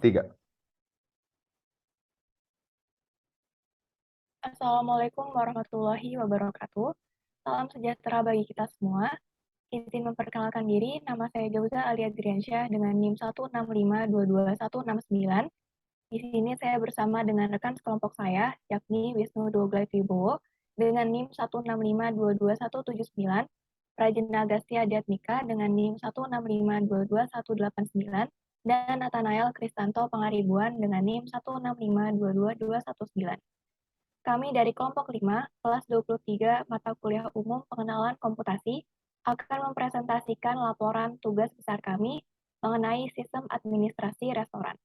Tiga. Assalamualaikum warahmatullahi wabarakatuh. Salam sejahtera bagi kita semua. Izin memperkenalkan diri, nama saya Jauza Alia Driansyah dengan NIM 165222169. Di sini saya bersama dengan rekan sekelompok saya, yakni Wisnu Doglai Wibowo, dengan NIM 165222179, Prajna Agastya Diatmika dengan NIM 165222189, dan Nathanael Kristanto Pangaribuan dengan NIM 165222119. Kami dari kelompok 5, kelas 23, mata kuliah umum pengenalan komputasi, akan mempresentasikan laporan tugas besar kami mengenai sistem administrasi restoran.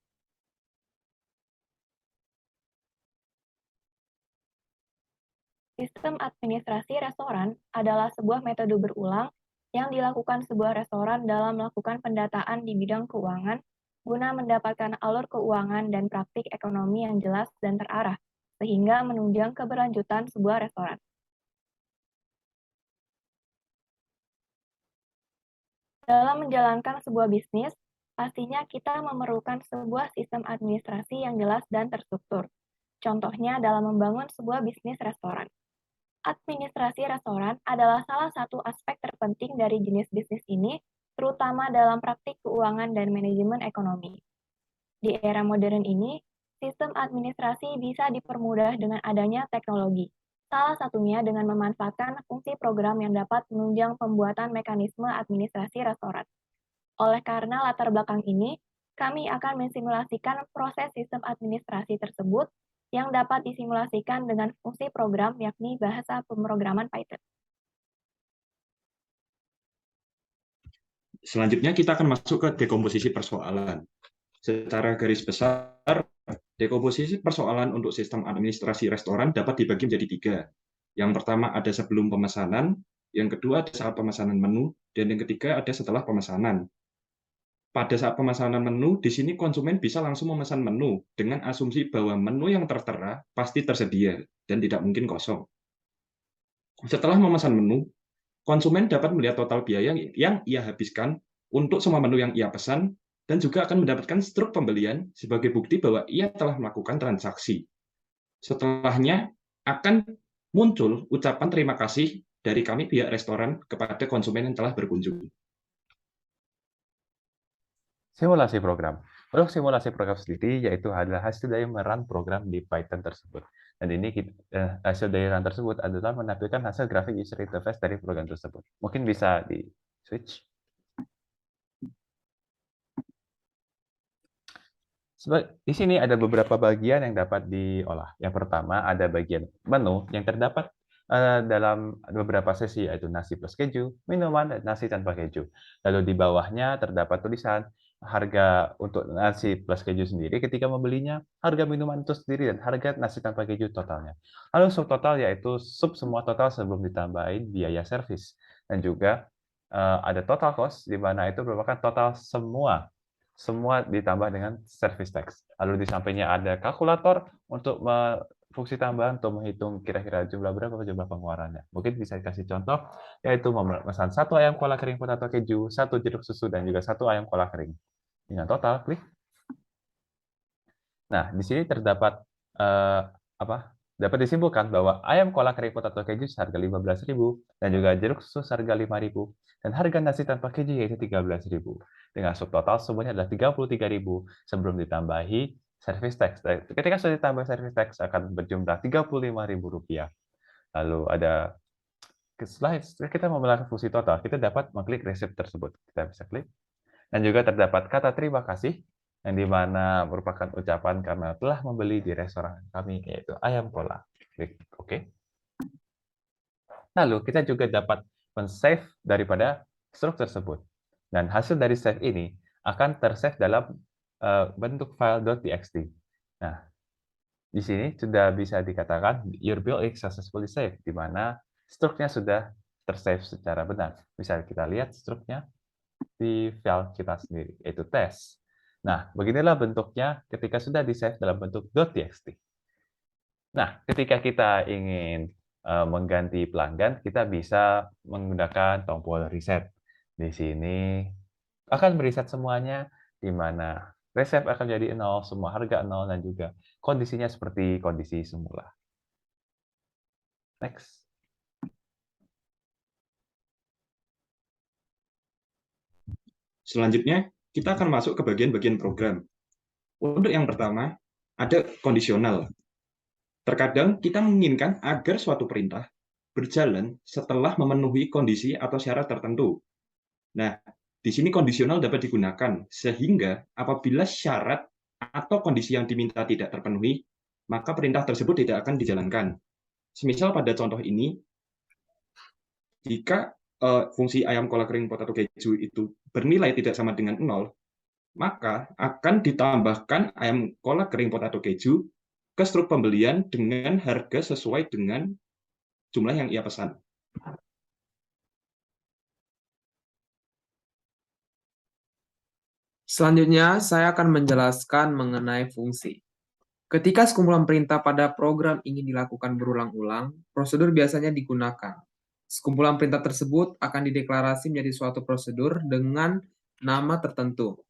Sistem administrasi restoran adalah sebuah metode berulang yang dilakukan sebuah restoran dalam melakukan pendataan di bidang keuangan guna mendapatkan alur keuangan dan praktik ekonomi yang jelas dan terarah, sehingga menunjang keberlanjutan sebuah restoran. Dalam menjalankan sebuah bisnis, pastinya kita memerlukan sebuah sistem administrasi yang jelas dan terstruktur. Contohnya dalam membangun sebuah bisnis restoran. Administrasi restoran adalah salah satu aspek terpenting dari jenis bisnis ini, terutama dalam praktik keuangan dan manajemen ekonomi. Di era modern ini, sistem administrasi bisa dipermudah dengan adanya teknologi. Salah satunya dengan memanfaatkan fungsi program yang dapat menunjang pembuatan mekanisme administrasi restoran. Oleh karena latar belakang ini, kami akan mensimulasikan proses sistem administrasi tersebut yang dapat disimulasikan dengan fungsi program yakni bahasa pemrograman Python. Selanjutnya kita akan masuk ke dekomposisi persoalan. Secara garis besar, dekomposisi persoalan untuk sistem administrasi restoran dapat dibagi menjadi tiga. Yang pertama ada sebelum pemesanan, yang kedua ada saat pemesanan menu, dan yang ketiga ada setelah pemesanan. Pada saat pemesanan menu, di sini konsumen bisa langsung memesan menu dengan asumsi bahwa menu yang tertera pasti tersedia dan tidak mungkin kosong. Setelah memesan menu, konsumen dapat melihat total biaya yang ia habiskan untuk semua menu yang ia pesan dan juga akan mendapatkan struk pembelian sebagai bukti bahwa ia telah melakukan transaksi. Setelahnya akan muncul ucapan terima kasih dari kami pihak restoran kepada konsumen yang telah berkunjung. Simulasi program. Untuk simulasi program sendiri, yaitu adalah hasil dari merun program di Python tersebut. Dan ini hasil dari run tersebut adalah menampilkan hasil grafik user interface dari program tersebut. Mungkin bisa di switch. Di sini ada beberapa bagian yang dapat diolah. Yang pertama ada bagian menu yang terdapat dalam beberapa sesi, yaitu nasi plus keju, minuman, dan nasi tanpa keju. Lalu di bawahnya terdapat tulisan harga untuk nasi plus keju sendiri ketika membelinya, harga minuman itu sendiri, dan harga nasi tanpa keju totalnya. Lalu subtotal yaitu semua total sebelum ditambahin biaya servis. Dan juga ada total cost, di mana itu merupakan total semua ditambah dengan service tax. Lalu di sampingnya ada kalkulator untuk fungsi tambahan untuk menghitung kira-kira jumlah berapa jumlah pengeluarannya. Mungkin bisa dikasih contoh, yaitu memesan 1 ayam kola kering potato keju, 1 jeruk susu, dan juga 1 ayam kola kering. Dengan total, klik. Nah, di sini terdapat dapat disimpulkan bahwa ayam kola kering potato keju seharga 15.000 dan juga jeruk susu seharga 5.000 dan harga nasi tanpa keju yaitu 13.000. Dengan subtotal semuanya adalah 33.000 sebelum ditambahi service tax. Ketika sudah ditambah service tax akan berjumlah Rp35.000. Lalu ada setelah kita memiliki fungsi total, kita dapat mengklik resep tersebut. Kita bisa klik. Dan juga terdapat kata terima kasih yang dimana merupakan ucapan karena telah membeli di restoran kami, yaitu ayam kola. Klik OK. Lalu kita juga dapat men-save daripada struk tersebut. Dan hasil dari save ini akan tersave dalam bentuk file .txt. Nah, di sini sudah bisa dikatakan your build is successfully saved, di mana struknya sudah tersave secara benar. Bisa kita lihat struknya di file kita sendiri, yaitu test. Nah, beginilah bentuknya ketika sudah di-save dalam bentuk .txt. Nah, ketika kita ingin mengganti pelanggan, kita bisa menggunakan tombol reset. Di sini akan mereset semuanya, di mana resep akan jadi 0, semua harga 0, dan juga kondisinya seperti kondisi semula. Next. Selanjutnya, kita akan masuk ke bagian-bagian program. Untuk yang pertama, ada kondisional. Terkadang kita menginginkan agar suatu perintah berjalan setelah memenuhi kondisi atau syarat tertentu. Nah, di sini kondisional dapat digunakan, sehingga apabila syarat atau kondisi yang diminta tidak terpenuhi, maka perintah tersebut tidak akan dijalankan. Semisal pada contoh ini, jika fungsi ayam kola kering potato keju itu bernilai tidak sama dengan 0, maka akan ditambahkan ayam kola kering potato keju ke struk pembelian dengan harga sesuai dengan jumlah yang ia pesan. Selanjutnya, saya akan menjelaskan mengenai fungsi. Ketika sekumpulan perintah pada program ingin dilakukan berulang-ulang, prosedur biasanya digunakan. Sekumpulan perintah tersebut akan dideklarasi menjadi suatu prosedur dengan nama tertentu.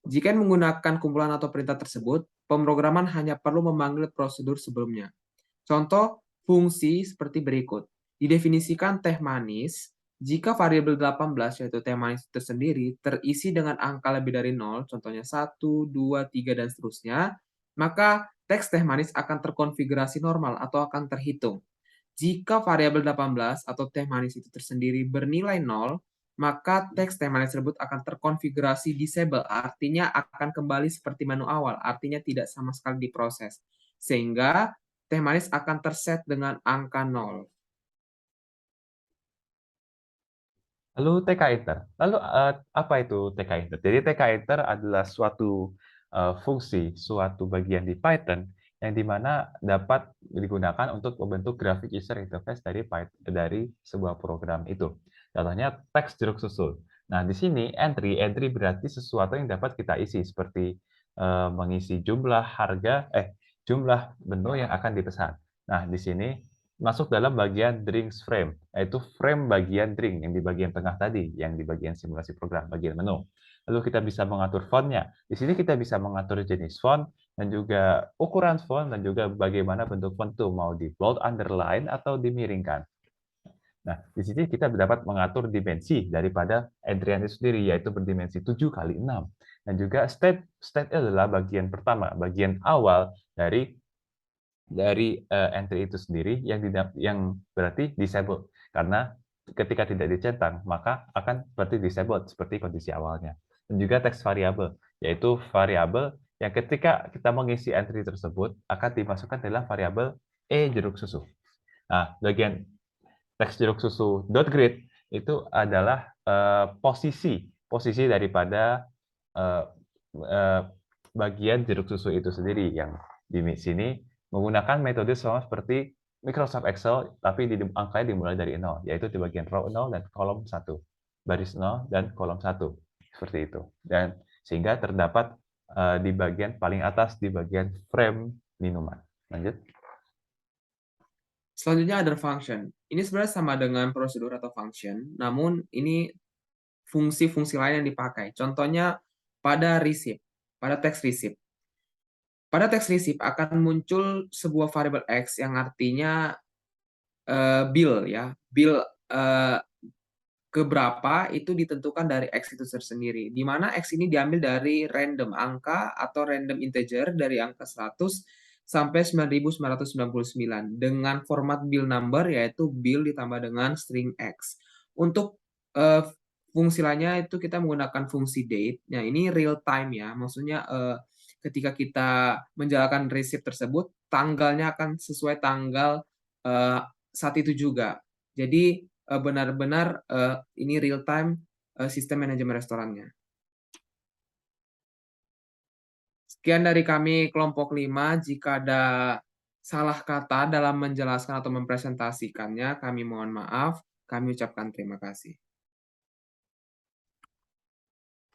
Jika menggunakan kumpulan atau perintah tersebut, pemrograman hanya perlu memanggil prosedur sebelumnya. Contoh fungsi seperti berikut. Didefinisikan teh manis jika variabel 18, yaitu teh manis tersendiri, terisi dengan angka lebih dari 0, contohnya 1, 2, 3, dan seterusnya, maka teks teh manis akan terkonfigurasi normal atau akan terhitung. Jika variabel 18 atau teh manis itu tersendiri bernilai 0, maka teks teh manis tersebut akan terkonfigurasi disable, artinya akan kembali seperti menu awal, artinya tidak sama sekali diproses. Sehingga teh manis akan terset dengan angka 0. Lalu TK Iter. Lalu apa itu TK Iter? Jadi TK Iter adalah suatu fungsi, suatu bagian di Python yang dimana dapat digunakan untuk membentuk grafik user interface dari sebuah program itu. Contohnya teks jeruk susul. Nah, di sini entry berarti sesuatu yang dapat kita isi seperti mengisi jumlah jumlah menu yang akan dipesan. Nah, di sini masuk dalam bagian drinks frame, yaitu frame bagian drink yang di bagian tengah tadi, yang di bagian simulasi program, bagian menu. Lalu kita bisa mengatur font-nya. Di sini kita bisa mengatur jenis font, dan juga ukuran font, dan juga bagaimana bentuk font itu, mau di bold, underline, atau dimiringkan. Nah, di sini kita dapat mengatur dimensi daripada entryan itu sendiri, yaitu berdimensi 7x6. Dan juga state adalah bagian pertama, bagian awal dari entry itu sendiri yang berarti disabled. Karena ketika tidak dicentang, maka akan seperti disabled, seperti kondisi awalnya. Dan juga text variable, yaitu variabel yang ketika kita mengisi entry tersebut, akan dimasukkan dalam variabel jeruk susu. Nah, bagian teks jeruk susu .grid itu adalah posisi daripada bagian jeruk susu itu sendiri, yang di sini menggunakan metode sama seperti Microsoft Excel, tapi angkanya dimulai dari 0, yaitu di bagian row 0 dan kolom 1, baris 0 dan kolom 1, seperti itu. Dan sehingga terdapat di bagian paling atas, di bagian frame minuman. Lanjut. Selanjutnya other function. Ini sebenarnya sama dengan prosedur atau function, namun ini fungsi-fungsi lain yang dipakai. Contohnya pada receipt, pada text receipt. Pada text receipt akan muncul sebuah variabel X yang artinya bill, ya. Bill keberapa itu ditentukan dari X itu tersendiri. Di mana X ini diambil dari random angka atau random integer dari angka 100 sampai 9999 dengan format bill number, yaitu bill ditambah dengan string X. Untuk fungsi lainnya itu kita menggunakan fungsi date. Nah, ini real time, ya. Maksudnya ketika kita menjalankan receipt tersebut, tanggalnya akan sesuai tanggal saat itu juga. Jadi benar-benar ini real time sistem manajemen restorannya. Sekian dari kami kelompok 5. Jika ada salah kata dalam menjelaskan atau mempresentasikannya, kami mohon maaf. Kami ucapkan terima kasih.